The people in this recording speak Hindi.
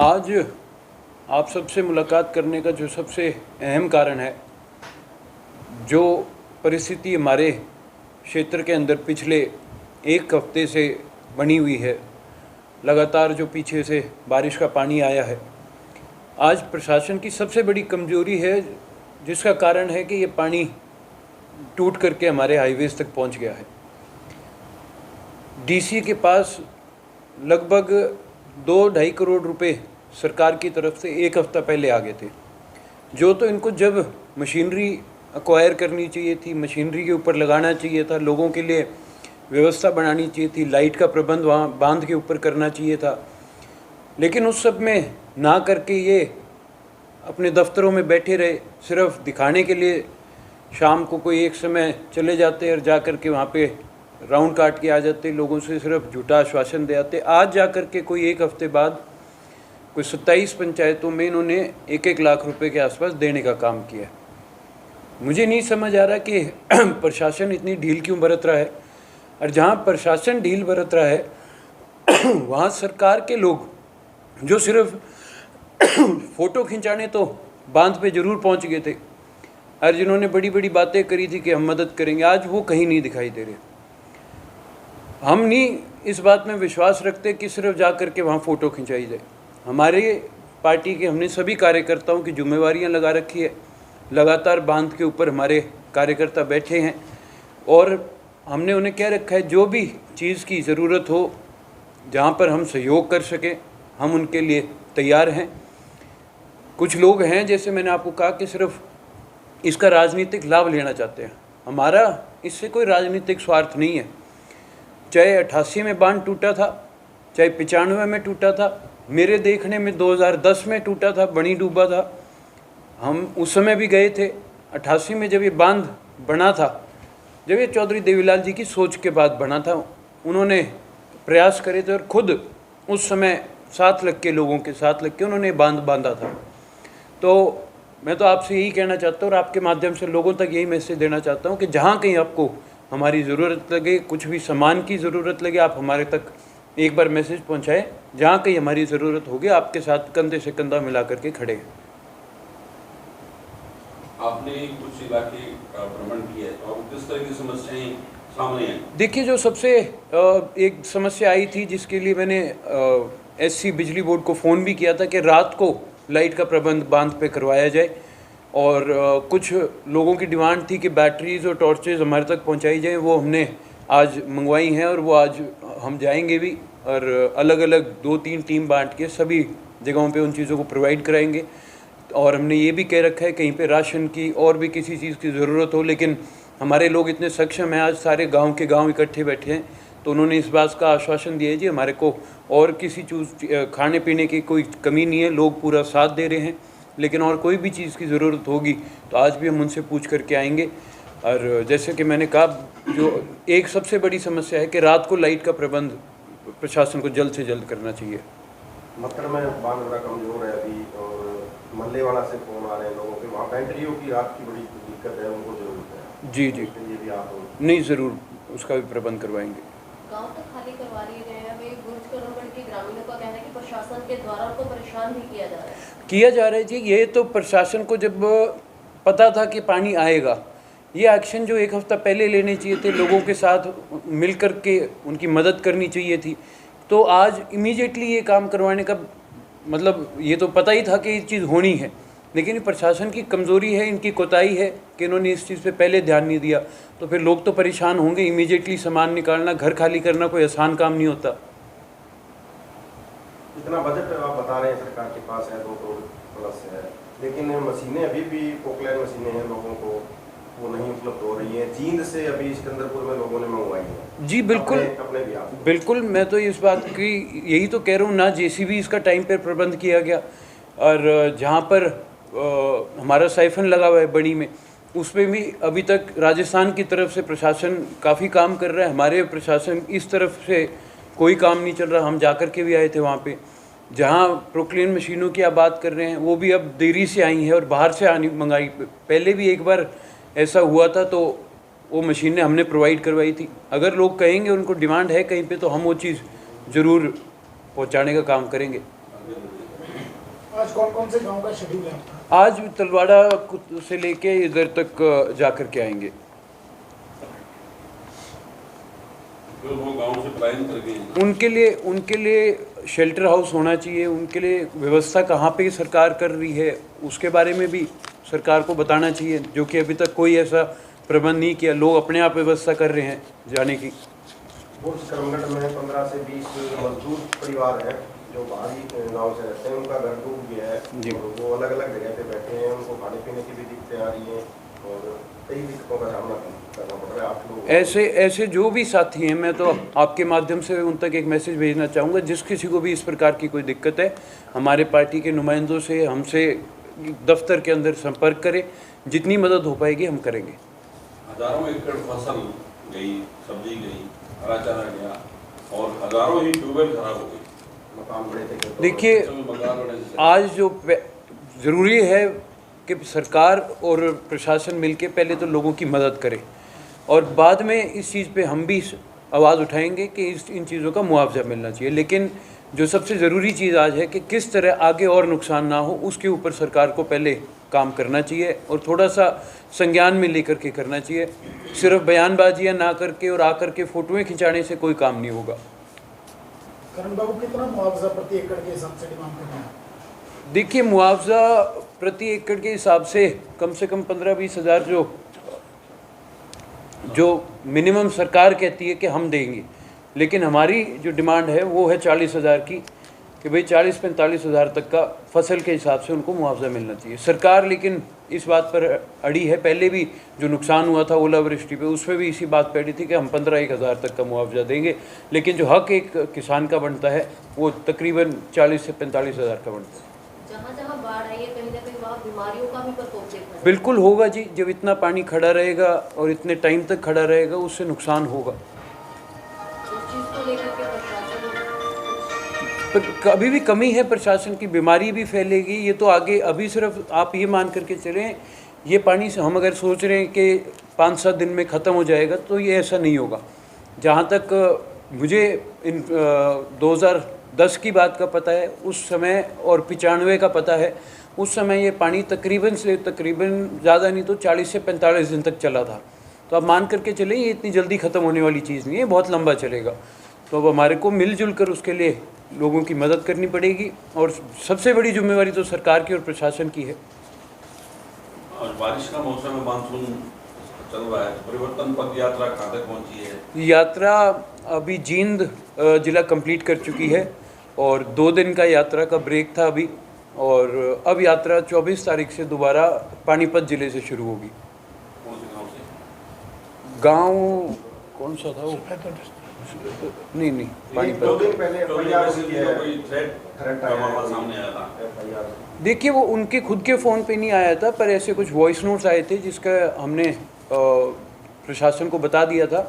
आज आप सबसे मुलाकात करने का जो सबसे अहम कारण है, जो परिस्थिति हमारे क्षेत्र के अंदर पिछले एक हफ्ते से बनी हुई है, लगातार जो पीछे से बारिश का पानी आया है, आज प्रशासन की सबसे बड़ी कमजोरी है, जिसका कारण है कि ये पानी टूट करके हमारे हाईवेज तक पहुंच गया है। डीसी के पास लगभग 2-2.5 करोड़ रुपए सरकार की तरफ से एक हफ्ता पहले आ गए थे, जो तो इनको जब मशीनरी एक्वायर करनी चाहिए थी, मशीनरी के ऊपर लगाना चाहिए था, लोगों के लिए व्यवस्था बनानी चाहिए थी, लाइट का प्रबंध वहाँ बांध के ऊपर करना चाहिए था, लेकिन उस सब में ना करके ये अपने दफ्तरों में बैठे रहे, सिर्फ दिखाने के लिए शाम को कोई एक समय चले जाते और जा कर के वहाँ पे राउंड काट के आ जाते, लोगों से सिर्फ झूठा आश्वासन दे आते। आज जा कर के कोई एक हफ्ते बाद कोई 27 पंचायतों में इन्होंने 1-1 लाख रुपए के आसपास देने का काम किया। मुझे नहीं समझ आ रहा कि प्रशासन इतनी ढील क्यों बरत रहा है, और जहाँ प्रशासन ढील बरत रहा है वहाँ सरकार के लोग जो सिर्फ फ़ोटो खिंचाने तो बांध पे ज़रूर पहुँच गए थे, और जिन्होंने बड़ी बड़ी बातें करी थी कि हम मदद करेंगे, आज वो कहीं नहीं दिखाई दे रहे। हम नहीं इस बात में विश्वास रखते कि सिर्फ जा कर के वहाँ फ़ोटो खिंचाई जाए। हमारे पार्टी के हमने सभी कार्यकर्ताओं की जिम्मेवारियाँ लगा रखी है, लगातार बांध के ऊपर हमारे कार्यकर्ता बैठे हैं और हमने उन्हें कह रखा है जो भी चीज़ की ज़रूरत हो, जहाँ पर हम सहयोग कर सकें, हम उनके लिए तैयार हैं। कुछ लोग हैं, जैसे मैंने आपको कहा, कि सिर्फ इसका राजनीतिक लाभ लेना चाहते हैं। हमारा इससे कोई राजनीतिक स्वार्थ नहीं है। चाहे 88 में बांध टूटा था, चाहे 95 में टूटा था, मेरे देखने में 2010 में टूटा था, बनी डूबा था, हम उस समय भी गए थे। 88 में जब ये बांध बना था, जब ये चौधरी देवीलाल जी की सोच के बाद बना था, उन्होंने प्रयास करे थे और खुद उस समय साथ लग के, लोगों के साथ लग के उन्होंने बांध बांधा था। तो मैं तो आपसे यही कहना चाहता हूँ और आपके माध्यम से लोगों तक यही मैसेज देना चाहता हूँ कि जहाँ कहीं आपको हमारी ज़रूरत लगे, कुछ भी सामान की ज़रूरत लगे, आप हमारे तक एक बार मैसेज पहुँचाएँ। जहाँ कहीं हमारी ज़रूरत होगी, आपके साथ कंधे से कंधा मिला करके खड़े हैं। आपने कुछ इलाके का भ्रमण किया है, तो किस तरह की समस्याएं सामने आई? देखिए, जो सबसे एक समस्या आई थी, जिसके लिए मैंने एससी बिजली बोर्ड को फ़ोन भी किया था कि रात को लाइट का प्रबंध बांध पे करवाया जाए, और कुछ लोगों की डिमांड थी कि बैटरीज और टॉर्चेज हमारे तक पहुंचाई जाएं। वो हमने आज मंगवाई हैं और वो आज हम जाएंगे भी, और अलग अलग 2-3 टीम बांट के सभी जगहों पे उन चीज़ों को प्रोवाइड कराएंगे। और हमने ये भी कह रखा है, कहीं पे राशन की और भी किसी चीज़ की ज़रूरत हो, लेकिन हमारे लोग इतने सक्षम हैं, आज सारे गाँव के गाँव इकट्ठे बैठे हैं, तो उन्होंने इस बात का आश्वासन दिया है जी हमारे को और किसी चीज़ खाने पीने की कोई कमी नहीं है, लोग पूरा साथ दे रहे हैं, लेकिन और कोई भी चीज़ की ज़रूरत होगी तो आज भी हम उनसे पूछ करके आएंगे। और जैसे कि मैंने कहा, जो एक सबसे बड़ी समस्या है कि रात को लाइट का प्रबंध प्रशासन को जल्द से जल्द करना चाहिए। मक्कड़ में बांध बड़ा कमजोर है अभी, और मल्ले वाला से फोन आ रहे हैं लोगों के, वहाँ पेंट्रियों की रात की बड़ी दिक्कत है, उनको जरूरत है। जी जी, ये भी आप नहीं, ज़रूर उसका भी प्रबंध करवाएंगे। गांव तो खाली करवा लिए गए हैं, अभी गुर्जकरणगढ़ के ग्रामीणों का कहना है कि प्रशासन के द्वारा उनको परेशान भी किया जा रहा है जी। ये तो प्रशासन को जब पता था कि पानी आएगा, ये एक्शन जो एक हफ्ता पहले लेने चाहिए थे, लोगों के साथ मिल कर के उनकी मदद करनी चाहिए थी। तो आज इमीडिएटली ये काम करवाने का मतलब, ये तो पता ही था कि ये चीज़ होनी है, लेकिन प्रशासन की कमज़ोरी है, इनकी कोताही है कि इन्होंने इस चीज़ पे पहले ध्यान नहीं दिया। तो फिर लोग तो परेशान होंगे। इमीडिएटली सामान निकालना, घर खाली करना कोई आसान काम नहीं होता। इतना बजट आप बता रहे हैं सरकार के पास है, 2 करोड़ प्लस है, लेकिन मशीनें अभी भी पोकलैन मशीनें हैं, लोगों को वो नहीं उपलब्ध हो रही हैं। जींद से अभी सिकंदरपुर में लोगों ने मंगवाई है। जी बिल्कुल, अपने भी आप बिल्कुल, मैं तो इस बात की यही तो कह रहा हूँ, ना जेसीबी इसका टाइम पर प्रबंध किया गया, और जहाँ पर हमारा साइफन लगा हुआ है बड़ी में, उस पर भी अभी तक राजस्थान की तरफ से प्रशासन काफ़ी काम कर रहा है। हमारे प्रशासन इस तरफ से कोई काम नहीं चल रहा। हम जाकर के भी आए थे वहाँ पे। जहाँ प्रोक्लेन मशीनों की आप बात कर रहे हैं, वो भी अब देरी से आई हैं और बाहर से आनी मंगाई। पहले भी एक बार ऐसा हुआ था, तो वो मशीनें हमने प्रोवाइड करवाई थी। अगर लोग कहेंगे, उनको डिमांड है कहीं पे, तो हम वो चीज़ ज़रूर पहुँचाने का काम करेंगे। आज कौन कौन से गांव का शेड्यूल है आपका? आज तलवाड़ा से लेके इधर तक जाकर के आएंगे। जो वो गांव से पलायन कर गए हैं, उनके लिए शेल्टर हाउस होना चाहिए, उनके लिए व्यवस्था कहाँ पे सरकार कर रही है उसके बारे में भी सरकार को बताना चाहिए, जो कि अभी तक कोई ऐसा प्रबंध नहीं किया। लोग अपने आप व्यवस्था कर रहे हैं जाने की। बुर्ज करमगढ़ में 15 से 20 मजदूर परिवार हैं जो बाहरी गांव से रहते हैं, उनका घर डूब गया है जी। और वो अलग अलग जगह पे बैठे हैं, उनको खाने पीने की भी दिक्कतें आ रही हैं और कई दिक्कतों का सामना करना पड़ रहा है। आप लोग ऐसे जो भी साथी हैं, मैं तो आपके माध्यम से उन तक एक मैसेज भेजना चाहूँगा, जिस किसी को भी इस प्रकार की कोई दिक्कत है, हमारे पार्टी के नुमाइंदों से हमसे दफ्तर के अंदर संपर्क करें, जितनी मदद हो पाएगी हम करेंगे। हजारों एकड़ फसल गई, सब्जी गई, हरा चारा गया और हजारों ही ट्यूबवेल खराब हो गए। मकान बड़े थे तो देखिए, आज जो ज़रूरी है कि सरकार और प्रशासन मिलके पहले तो लोगों की मदद करे और बाद में इस चीज़ पे हम भी आवाज़ उठाएंगे कि इन चीज़ों का मुआवजा मिलना चाहिए। लेकिन जो सबसे ज़रूरी चीज़ आज है कि किस तरह आगे और नुकसान ना हो, उसके ऊपर सरकार को पहले काम करना चाहिए और थोड़ा सा संज्ञान में लेकर के करना चाहिए। सिर्फ बयानबाजियाँ ना करके और आकर के फ़ोटोएँ खिंचाने से कोई काम नहीं होगा। करण बाबू, कितना मुआवजा प्रति एकड़ के हिसाब से डिमांड कर रहे हैं? देखिए, मुआवजा प्रति एकड़ के हिसाब से कम 15-20 हज़ार जो मिनिमम सरकार कहती है कि हम देंगे, लेकिन हमारी जो डिमांड है वो है 40 हज़ार की, कि भाई 40-45 हज़ार तक का फसल के हिसाब से उनको मुआवजा मिलना चाहिए। सरकार लेकिन इस बात पर अड़ी है। पहले भी जो नुकसान हुआ था ओलावृष्टि पे, उसमें भी इसी बात पर अड़ी थी कि हम 15-1 हज़ार तक का मुआवजा देंगे, लेकिन जो हक एक किसान का बनता है वो तकरीबन 40 से 45 हज़ार का बनता है। जहाँ बाढ़ आई है कहीं ना कहीं वहाँ बीमारियों का भी प्रकोप देखा है। बिल्कुल होगा जी, जब इतना पानी खड़ा रहेगा और इतने टाइम तक खड़ा रहेगा उससे नुकसान होगा। उस चीज़ को लेकर के प्रशासन पर अभी भी कमी है प्रशासन की, बीमारी भी फैलेगी। ये तो आगे अभी सिर्फ आप ये मान करके चलें, ये पानी से हम अगर सोच रहे हैं कि 5-7 दिन में ख़त्म हो जाएगा, तो ये ऐसा नहीं होगा। जहाँ तक मुझे 2010 की बात का पता है उस समय, और 95 का पता है उस समय, ये पानी तकरीबन ज़्यादा नहीं तो 40 से 45 दिन तक चला था। तो अब मान करके चलें ये इतनी जल्दी ख़त्म होने वाली चीज़ नहीं है, बहुत लंबा चलेगा। तो अब हमारे को मिलजुल कर उसके लिए लोगों की मदद करनी पड़ेगी और सबसे बड़ी जिम्मेवारी तो सरकार की और प्रशासन की है। और बारिश का मौसम में मानसून चल रहा है, परिवर्तन पथ यात्रा कहाँ तक पहुँची है? यात्रा अभी जींद ज़िला कंप्लीट कर चुकी है और 2 दिन का यात्रा का ब्रेक था अभी, और अब यात्रा 24 तारीख से दोबारा पानीपत ज़िले से शुरू होगी। कौन से गाँव से? गांव कौन सा था वो? नहीं दो पानीपत। दिन पहले FIR हुई है। कोई थ्रेट का मामला सामने आया था। FIR देखिए, वो उनके खुद के फ़ोन पे नहीं आया था, पर ऐसे कुछ वॉइस नोट्स आए थे जिसका हमने प्रशासन को बता दिया था